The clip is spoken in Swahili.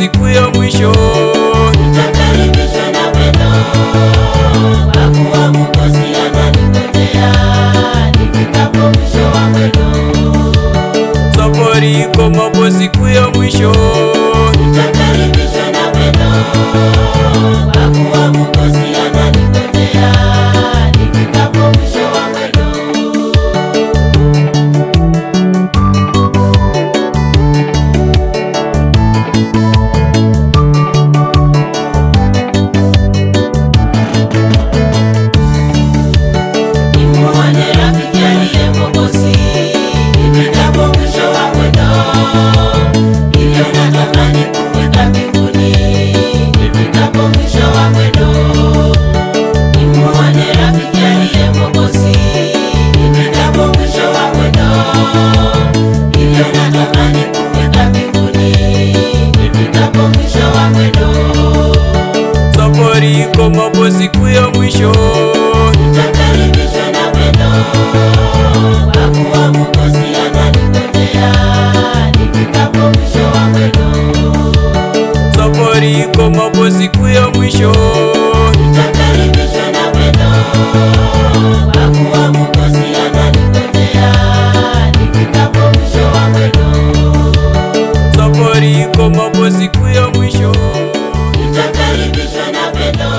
siku ya mwisho nitakaribishwa na pendo, kwa kuwa Mwokozi ananingojea nifikapo mwisho wa mwendo. Safari ikomapo siku ya mwisho nitakaribishwa na pendo, kwa kuwa Mwokozi ananingojea nifikapo mwisho wa mwendo. Nimuone rafiki aliye Mwokozi nifikapo mwisho wa mwendo, hivyo natamani kufika mbinguni nifikapo mwisho wa mwendo. Nimuone rafiki aliye Mwokozi nifikapo mwisho wa mwendo, hivyo natamani kufika mbinguni nifikapo mwisho wa mwendo. safari ikomapo siku ya mwisho nitakaribishwa na pendo, kwa kuwa Mwokozi ananingojea nifikapo mwisho wa mwendo. safari ikomapo siku ya mwisho nitakaribishwa na pendo, kwa kuwa Mwokozi ananingojea nifikapo mwisho wa mwendo. safari ikomapo siku ya mwisho nitakaribishwa na pendo.